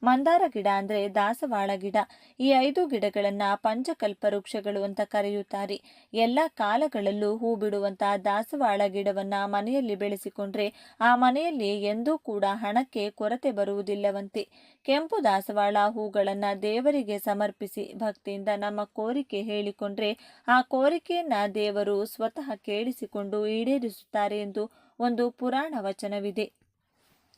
ಮಂದಾರ ಗಿಡ ಅಂದರೆ ದಾಸವಾಳ ಗಿಡ. ಈ 5 ಗಿಡಗಳನ್ನು ಪಂಚಕಲ್ಪ ವೃಕ್ಷಗಳು ಅಂತ ಕರೆಯುತ್ತಾರೆ. ಎಲ್ಲ ಕಾಲಗಳಲ್ಲೂ ಹೂ ಬಿಡುವಂತಹ ದಾಸವಾಳ ಗಿಡವನ್ನು ಮನೆಯಲ್ಲಿ ಬೆಳೆಸಿಕೊಂಡ್ರೆ ಆ ಮನೆಯಲ್ಲಿ ಎಂದೂ ಕೂಡ ಹಣಕ್ಕೆ ಕೊರತೆ ಬರುವುದಿಲ್ಲವಂತೆ. ಕೆಂಪು ದಾಸವಾಳ ಹೂಗಳನ್ನು ದೇವರಿಗೆ ಸಮರ್ಪಿಸಿ ಭಕ್ತಿಯಿಂದ ನಮ್ಮ ಕೋರಿಕೆ ಹೇಳಿಕೊಂಡ್ರೆ ಆ ಕೋರಿಕೆಯನ್ನ ದೇವರು ಸ್ವತಃ ಕೇಳಿಸಿಕೊಂಡು ಈಡೇರಿಸುತ್ತಾರೆ ಎಂದು ಒಂದು ಪುರಾಣ ವಚನವಿದೆ.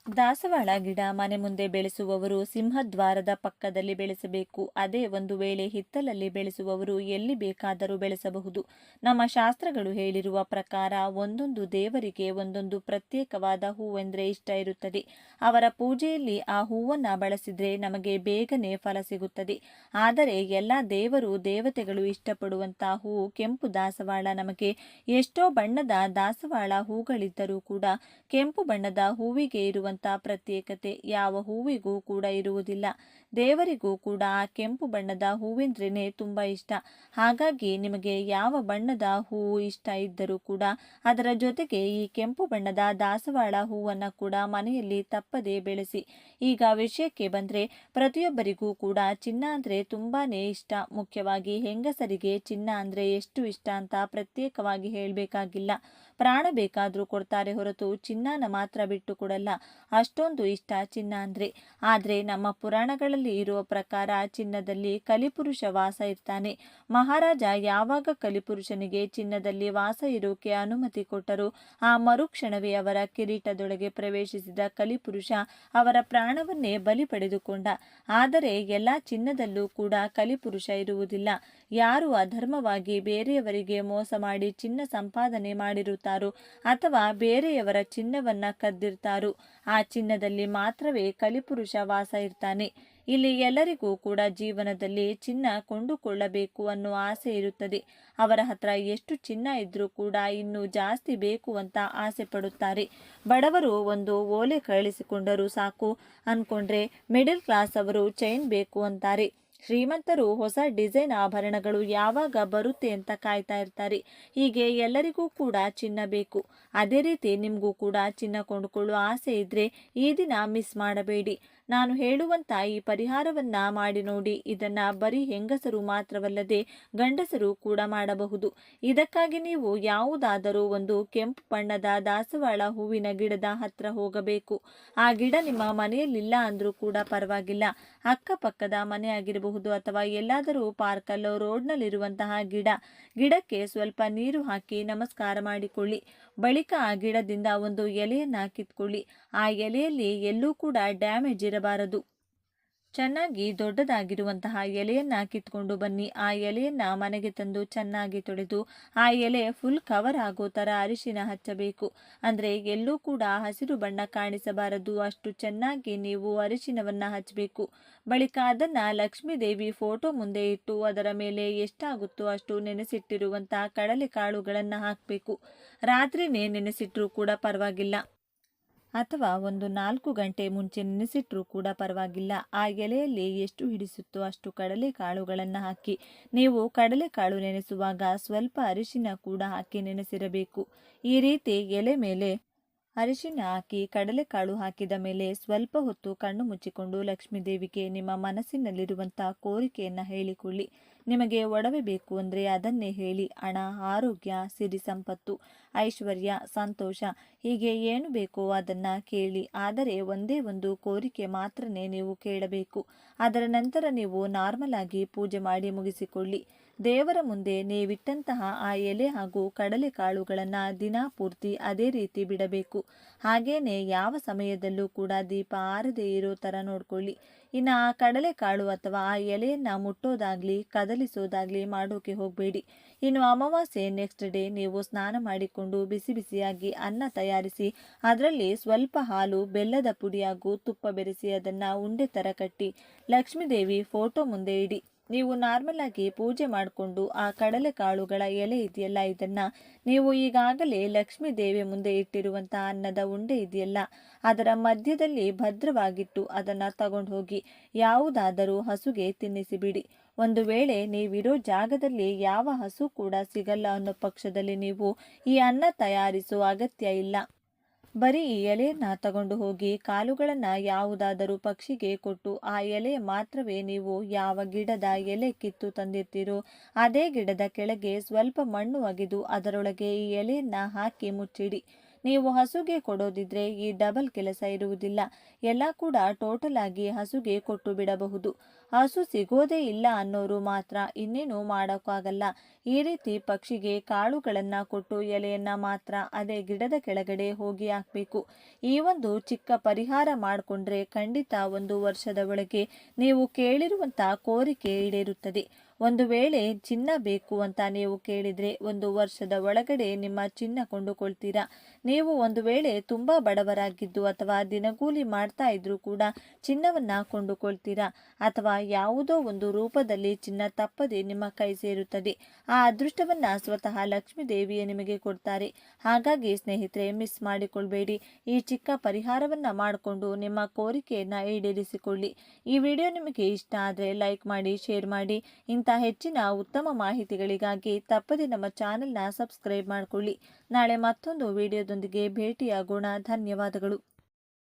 ದಾಸವಾಳ ಗಿಡ ಮನೆ ಮುಂದೆ ಬೆಳೆಸುವವರು ಸಿಂಹದ್ವಾರದ ಪಕ್ಕದಲ್ಲಿ ಬೆಳೆಸಬೇಕು. ಅದೇ ಒಂದು ವೇಳೆ ಹಿತ್ತಲಲ್ಲಿ ಬೆಳೆಸುವವರು ಎಲ್ಲಿ ಬೇಕಾದರೂ ಬೆಳೆಸಬಹುದು. ನಮ್ಮ ಶಾಸ್ತ್ರಗಳು ಹೇಳಿರುವ ಪ್ರಕಾರ ಒಂದೊಂದು ದೇವರಿಗೆ ಒಂದೊಂದು ಪ್ರತ್ಯೇಕವಾದ ಹೂವೆಂದರೆ ಇಷ್ಟ ಇರುತ್ತದೆ. ಅವರ ಪೂಜೆಯಲ್ಲಿ ಆ ಹೂವನ್ನು ಬಳಸಿದ್ರೆ ನಮಗೆ ಬೇಗನೆ ಫಲ ಸಿಗುತ್ತದೆ. ಆದರೆ ಎಲ್ಲ ದೇವರು ದೇವತೆಗಳು ಇಷ್ಟಪಡುವಂತಹ ಹೂವು ಕೆಂಪು ದಾಸವಾಳ. ನಮಗೆ ಎಷ್ಟೋ ಬಣ್ಣದ ದಾಸವಾಳ ಹೂಗಳಿದ್ದರೂ ಕೂಡ ಕೆಂಪು ಬಣ್ಣದ ಹೂವಿಗೆ ಇರುವಂತಹ ಪ್ರತ್ಯೇಕತೆ ಯಾವ ಹೂವಿಗೂ ಕೂಡ ಇರುವುದಿಲ್ಲ. ದೇವರಿಗೂ ಕೂಡ ಆ ಕೆಂಪು ಬಣ್ಣದ ಹೂವೆಂದ್ರೇನೆ ತುಂಬಾ ಇಷ್ಟ. ಹಾಗಾಗಿ ನಿಮಗೆ ಯಾವ ಬಣ್ಣದ ಹೂವು ಇಷ್ಟ ಇದ್ದರೂ ಕೂಡ ಅದರ ಜೊತೆಗೆ ಈ ಕೆಂಪು ಬಣ್ಣದ ದಾಸವಾಳ ಹೂವನ್ನು ಕೂಡ ಮನೆಯಲ್ಲಿ ತಪ್ಪದೆ ಬೆಳೆಸಿ. ಈಗ ವಿಷಯಕ್ಕೆ ಬಂದ್ರೆ, ಪ್ರತಿಯೊಬ್ಬರಿಗೂ ಕೂಡ ಚಿನ್ನ ಅಂದ್ರೆ ತುಂಬಾನೇ ಇಷ್ಟ. ಮುಖ್ಯವಾಗಿ ಹೆಂಗಸರಿಗೆ ಚಿನ್ನ ಅಂದ್ರೆ ಎಷ್ಟು ಇಷ್ಟ ಅಂತ ಪ್ರತ್ಯೇಕವಾಗಿ ಹೇಳಬೇಕಾಗಿಲ್ಲ. ಪ್ರಾಣ ಬೇಕಾದ್ರೂ ಕೊಡ್ತಾರೆ ಹೊರತು ಚಿನ್ನನ ಮಾತ್ರ ಬಿಟ್ಟು ಕೊಡಲ್ಲ. ಅಷ್ಟೊಂದು ಇಷ್ಟ ಚಿನ್ನ ಅಂದ್ರೆ. ಆದ್ರೆ ನಮ್ಮ ಪುರಾಣಗಳಲ್ಲಿ ಇರುವ ಪ್ರಕಾರ ಚಿನ್ನದಲ್ಲಿ ಕಲಿಪುರುಷ ವಾಸ ಇರ್ತಾನೆ. ಮಹಾರಾಜ ಯಾವಾಗ ಕಲಿಪುರುಷನಿಗೆ ಚಿನ್ನದಲ್ಲಿ ವಾಸ ಇರೋಕೆ ಅನುಮತಿ ಕೊಟ್ಟರು, ಆ ಮರುಕ್ಷಣವೇ ಅವರ ಕಿರೀಟದೊಳಗೆ ಪ್ರವೇಶಿಸಿದ ಕಲಿಪುರುಷ ಅವರ ಪ್ರಾಣವನ್ನೇ ಬಲಿ ಪಡೆದುಕೊಂಡ. ಆದರೆ ಎಲ್ಲ ಚಿನ್ನದಲ್ಲೂ ಕೂಡ ಕಲಿಪುರುಷ ಇರುವುದಿಲ್ಲ. ಯಾರು ಅಧರ್ಮವಾಗಿ ಬೇರೆಯವರಿಗೆ ಮೋಸ ಮಾಡಿ ಚಿನ್ನ ಸಂಪಾದನೆ ಮಾಡಿರುತ್ತಾರೋ ಅಥವಾ ಬೇರೆಯವರ ಚಿನ್ನವನ್ನ ಕದ್ದಿರ್ತಾರೋ ಆ ಚಿನ್ನದಲ್ಲಿ ಮಾತ್ರವೇ ಕಲಿಪುರುಷ ವಾಸ ಇರ್ತಾನೆ. ಇಲ್ಲಿ ಎಲ್ಲರಿಗೂ ಕೂಡ ಜೀವನದಲ್ಲಿ ಚಿನ್ನ ಕೊಂಡುಕೊಳ್ಳಬೇಕು ಅನ್ನೋ ಆಸೆ ಇರುತ್ತದೆ. ಅವರ ಹತ್ರ ಎಷ್ಟು ಚಿನ್ನ ಇದ್ರೂ ಕೂಡ ಇನ್ನೂ ಜಾಸ್ತಿ ಬೇಕು ಅಂತ ಆಸೆ ಪಡುತ್ತಾರೆ. ಬಡವರು ಒಂದು ಓಲೆ ಕಳಿಸಿಕೊಂಡರೂ ಸಾಕು ಅನ್ಕೊಂಡ್ರೆ ಮಿಡಲ್ ಕ್ಲಾಸ್ ಅವರು ಚೈನ್ ಬೇಕು ಅಂತಾರೆ. ಶ್ರೀಮಂತರು ಹೊಸ ಡಿಸೈನ್ ಆಭರಣಗಳು ಯಾವಾಗ ಬರುತ್ತೆ ಅಂತ ಕಾಯ್ತಾ ಇರ್ತಾರೆ. ಹೀಗೆ ಎಲ್ಲರಿಗೂ ಕೂಡ ಚಿನ್ನ ಬೇಕು. ಅದೇ ರೀತಿ ನಿಮಗೂ ಕೂಡ ಚಿನ್ನ ಕೊಂಡುಕೊಳ್ಳುವ ಆಸೆ ಇದ್ರೆ ಈ ದಿನ ಮಿಸ್ ಮಾಡಬೇಡಿ. ನಾನು ಹೇಳುವಂತ ಈ ಪರಿಹಾರವನ್ನ ಮಾಡಿ ನೋಡಿ. ಇದನ್ನ ಬರೀ ಹೆಂಗಸರು ಮಾತ್ರವಲ್ಲದೆ ಗಂಡಸರು ಕೂಡ ಮಾಡಬಹುದು. ಇದಕ್ಕಾಗಿ ನೀವು ಯಾವುದಾದರೂ ಒಂದು ಕೆಂಪು ಬಣ್ಣದ ದಾಸವಾಳ ಹೂವಿನ ಗಿಡದ ಹತ್ರ ಹೋಗಬೇಕು. ಆ ಗಿಡ ನಿಮ್ಮ ಮನೆಯಲ್ಲಿಲ್ಲ ಅಂದ್ರೂ ಕೂಡ ಪರವಾಗಿಲ್ಲ. ಅಕ್ಕಪಕ್ಕದ ಮನೆ ಆಗಿರಬಹುದು ಅಥವಾ ಎಲ್ಲಾದರೂ ಪಾರ್ಕಲ್ಲೋ ರೋಡ್ನಲ್ಲಿರುವಂತಹ ಗಿಡಕ್ಕೆ ಸ್ವಲ್ಪ ನೀರು ಹಾಕಿ ನಮಸ್ಕಾರ ಮಾಡಿಕೊಳ್ಳಿ. ಬಳಿಕ ಆ ಗಿಡದಿಂದ ಒಂದು ಎಲೆಯನ್ನ ಕಿತ್ಕೊಳ್ಳಿ. ಆ ಎಲೆಯಲ್ಲಿ ಎಲ್ಲೂ ಕೂಡ ಡ್ಯಾಮೇಜ್ ಇರಬಾರದು. ಚೆನ್ನಾಗಿ ದೊಡ್ಡದಾಗಿರುವಂತಹ ಎಲೆಯನ್ನ ಕಿತ್ಕೊಂಡು ಬನ್ನಿ. ಆ ಎಲೆಯನ್ನ ಮನೆಗೆ ತಂದು ಚೆನ್ನಾಗಿ ತೊಳೆದು ಆ ಎಲೆ ಫುಲ್ ಕವರ್ ಆಗೋ ತರ ಅರಿಶಿನ ಹಚ್ಚಬೇಕು. ಅಂದ್ರೆ ಎಲ್ಲೂ ಕೂಡ ಹಸಿರು ಬಣ್ಣ ಕಾಣಿಸಬಾರದು. ಅಷ್ಟು ಚೆನ್ನಾಗಿ ನೀವು ಅರಿಶಿನವನ್ನ ಹಚ್ಚಬೇಕು. ಬಳಿಕ ಅದನ್ನ ಲಕ್ಷ್ಮೀ ದೇವಿ ಫೋಟೋ ಮುಂದೆ ಇಟ್ಟು ಅದರ ಮೇಲೆ ಎಷ್ಟಾಗುತ್ತೋ ಅಷ್ಟು ನೆನೆಸಿಟ್ಟಿರುವಂತಹ ಕಡಲೆ ಕಾಳುಗಳನ್ನ ಹಾಕಬೇಕು. ರಾತ್ರಿನೇ ನೆನೆಸಿಟ್ರೂ ಕೂಡ ಪರವಾಗಿಲ್ಲ ಅಥವಾ ಒಂದು 4 ಗಂಟೆ ಮುಂಚೆ ನೆನೆಸಿಟ್ರೂ ಕೂಡ ಪರವಾಗಿಲ್ಲ. ಆ ಎಲೆಯಲ್ಲಿ ಎಷ್ಟು ಹಿಡಿಸುತ್ತೋ ಅಷ್ಟು ಕಡಲೆ ಕಾಳುಗಳನ್ನು ಹಾಕಿ. ನೀವು ಕಡಲೆಕಾಳು ನೆನೆಸುವಾಗ ಸ್ವಲ್ಪ ಅರಿಶಿನ ಕೂಡ ಹಾಕಿ ನೆನೆಸಿರಬೇಕು. ಈ ರೀತಿ ಎಲೆ ಮೇಲೆ ಅರಿಶಿನ ಹಾಕಿ ಕಡಲೆಕಾಳು ಹಾಕಿದ ಮೇಲೆ ಸ್ವಲ್ಪ ಹೊತ್ತು ಕಣ್ಣು ಮುಚ್ಚಿಕೊಂಡು ಲಕ್ಷ್ಮೀ ದೇವಿಗೆ ನಿಮ್ಮ ಮನಸ್ಸಿನಲ್ಲಿರುವಂತಹ ಕೋರಿಕೆಯನ್ನು ಹೇಳಿಕೊಳ್ಳಿ. ನಿಮಗೆ ಒಡವೆ ಬೇಕು ಅಂದರೆ ಅದನ್ನೇ ಹೇಳಿ. ಹಣ, ಆರೋಗ್ಯ, ಸಿರಿ ಸಂಪತ್ತು, ಐಶ್ವರ್ಯ, ಸಂತೋಷ ಹೀಗೆ ಏನು ಬೇಕೋ ಅದನ್ನ ಕೇಳಿ. ಆದರೆ ಒಂದೇ ಒಂದು ಕೋರಿಕೆ ಮಾತ್ರನೇ ನೀವು ಕೇಳಬೇಕು. ಅದರ ನಂತರ ನೀವು ನಾರ್ಮಲ್ ಆಗಿ ಪೂಜೆ ಮಾಡಿ ಮುಗಿಸಿಕೊಳ್ಳಿ. ದೇವರ ಮುಂದೆ ನೀವಿಟ್ಟಂತಹ ಆ ಎಲೆ ಹಾಗೂ ಕಡಲೆಕಾಳುಗಳನ್ನು ದಿನ ಪೂರ್ತಿ ಅದೇ ರೀತಿ ಬಿಡಬೇಕು. ಹಾಗೇನೆ ಯಾವ ಸಮಯದಲ್ಲೂ ಕೂಡ ದೀಪ ಆರದೇ ಇರೋ ಥರ ನೋಡ್ಕೊಳ್ಳಿ. ಇನ್ನು ಆ ಕಡಲೆಕಾಳು ಅಥವಾ ಆ ಎಲೆಯನ್ನು ಮುಟ್ಟೋದಾಗ್ಲಿ ಕದಲಿಸೋದಾಗ್ಲಿ ಮಾಡೋಕೆ ಹೋಗಬೇಡಿ. ಇನ್ನು ಅಮಾವಾಸ್ಯೆ ನೆಕ್ಸ್ಟ್ ಡೇ ನೀವು ಸ್ನಾನ ಮಾಡಿಕೊಂಡು ಬಿಸಿ ಬಿಸಿಯಾಗಿ ಅನ್ನ ತಯಾರಿಸಿ ಅದರಲ್ಲಿ ಸ್ವಲ್ಪ ಹಾಲು, ಬೆಲ್ಲದ ಪುಡಿ ಹಾಗೂ ತುಪ್ಪ ಬೆರೆಸಿ ಅದನ್ನು ಉಂಡೆ ಥರ ಕಟ್ಟಿ ಲಕ್ಷ್ಮೀ ದೇವಿ ಫೋಟೋ ಮುಂದೆ ಇಡಿ. ನೀವು ನಾರ್ಮಲ್ ಆಗಿ ಪೂಜೆ ಮಾಡಿಕೊಂಡು ಆ ಕಡಲೆಕಾಳುಗಳ ಎಲೆ ಇದೆಯಲ್ಲ, ಇದನ್ನ ನೀವು ಈಗಾಗಲೇ ಲಕ್ಷ್ಮೀ ದೇವಿ ಮುಂದೆ ಇಟ್ಟಿರುವಂತಹ ಅನ್ನದ ಉಂಡೆ ಇದೆಯಲ್ಲ ಅದರ ಮಧ್ಯದಲ್ಲಿ ಭದ್ರವಾಗಿಟ್ಟು ಅದನ್ನ ತಗೊಂಡು ಹೋಗಿ ಯಾವುದಾದರೂ ಹಸುಗೆ ತಿನ್ನಿಸಿಬಿಡಿ. ಒಂದು ವೇಳೆ ನೀವಿರೋ ಜಾಗದಲ್ಲಿ ಯಾವ ಹಸು ಕೂಡ ಸಿಗಲ್ಲ ಅನ್ನೋ ಪಕ್ಷದಲ್ಲಿ ನೀವು ಈ ಅನ್ನ ತಯಾರಿಸೋ ಅಗತ್ಯ ಇಲ್ಲ. ಬರೀ ಈ ಎಲೆಯನ್ನ ತಗೊಂಡು ಹೋಗಿ ಕಾಲುಗಳನ್ನು ಯಾವುದಾದರೂ ಪಕ್ಷಿಗೆ ಕೊಟ್ಟು ಆ ಎಲೆ ಮಾತ್ರವೇ ನೀವು ಯಾವ ಗಿಡದ ಎಲೆ ಕಿತ್ತು ತಂದಿರ್ತೀರೋ ಅದೇ ಗಿಡದ ಕೆಳಗೆ ಸ್ವಲ್ಪ ಮಣ್ಣು ಅಗೆದು ಅದರೊಳಗೆ ಈ ಎಲೆಯನ್ನ ಹಾಕಿ ಮುಚ್ಚಿಡಿ. ನೀವು ಹಸುಗೆ ಕೊಡೋದಿದ್ರೆ ಈ ಡಬಲ್ ಕೆಲಸ ಇರುವುದಿಲ್ಲ. ಎಲ್ಲ ಕೂಡ ಟೋಟಲ್ ಆಗಿ ಹಸುಗೆ ಕೊಟ್ಟು ಬಿಡಬಹುದು. ಹಸು ಸಿಗೋದೇ ಇಲ್ಲ ಅನ್ನೋರು ಮಾತ್ರ ಇನ್ನೇನು ಮಾಡೋಕ್ಕಾಗಲ್ಲ. ಈ ರೀತಿ ಪಕ್ಷಿಗೆ ಕಾಳುಗಳನ್ನ ಕೊಟ್ಟು ಎಲೆಯನ್ನ ಮಾತ್ರ ಅದೇ ಗಿಡದ ಕೆಳಗಡೆ ಹೋಗಿ ಹಾಕಬೇಕು. ಈ ಒಂದು ಚಿಕ್ಕ ಪರಿಹಾರ ಮಾಡಿಕೊಂಡ್ರೆ ಖಂಡಿತ 1 ವರ್ಷದ ಒಳಗೆ ನೀವು ಕೇಳಿರುವಂತ ಕೋರಿಕೆ ಈಡೇರುತ್ತದೆ. ಒಂದು ವೇಳೆ ಚಿನ್ನ ಬೇಕು ಅಂತ ನೀವು ಕೇಳಿದ್ರೆ 1 ವರ್ಷದ ಒಳಗಡೆ ನಿಮ್ಮ ಚಿನ್ನ ಕೊಂಡುಕೊಳ್ತೀರಾ. ನೀವು ಒಂದು ವೇಳೆ ತುಂಬಾ ಬಡವರಾಗಿದ್ದು ಅಥವಾ ದಿನಗೂಲಿ ಮಾಡ್ತಾ ಇದ್ರೂ ಕೂಡ ಚಿನ್ನವನ್ನ ಕೊಂಡುಕೊಳ್ತೀರಾ. ಅಥವಾ ಯಾವುದೋ ಒಂದು ರೂಪದಲ್ಲಿ ಚಿನ್ನ ತಪ್ಪದೆ ನಿಮ್ಮ ಕೈ ಸೇರುತ್ತದೆ. ಆ ಅದೃಷ್ಟವನ್ನ ಸ್ವತಃ ಲಕ್ಷ್ಮೀ ದೇವಿಯೇ ನಿಮಗೆ ಕೊಡ್ತಾರೆ. ಹಾಗಾಗಿ ಸ್ನೇಹಿತರೆ, ಮಿಸ್ ಮಾಡಿಕೊಳ್ಬೇಡಿ. ಈ ಚಿಕ್ಕ ಪರಿಹಾರವನ್ನ ಮಾಡಿಕೊಂಡು ನಿಮ್ಮ ಕೋರಿಕೆಯನ್ನ ಈಡೇರಿಸಿಕೊಳ್ಳಿ. ಈ ವಿಡಿಯೋ ನಿಮಗೆ ಇಷ್ಟ ಆದರೆ ಲೈಕ್ ಮಾಡಿ, ಶೇರ್ ಮಾಡಿ. ಇಂಥ ಹೆಚ್ಚಿನ ಉತ್ತಮ ಮಾಹಿತಿಗಳಿಗಾಗಿ ತಪ್ಪದೆ ನಮ್ಮ ಚಾನೆಲ್ನ ಸಬ್ಸ್ಕ್ರೈಬ್ ಮಾಡಿಕೊಳ್ಳಿ. ನಾಳೆ ಮತ್ತೊಂದು ವಿಡಿಯೋದೊಂದಿಗೆ ಭೇಟಿಯಾಗೋಣ. ಧನ್ಯವಾದಗಳು.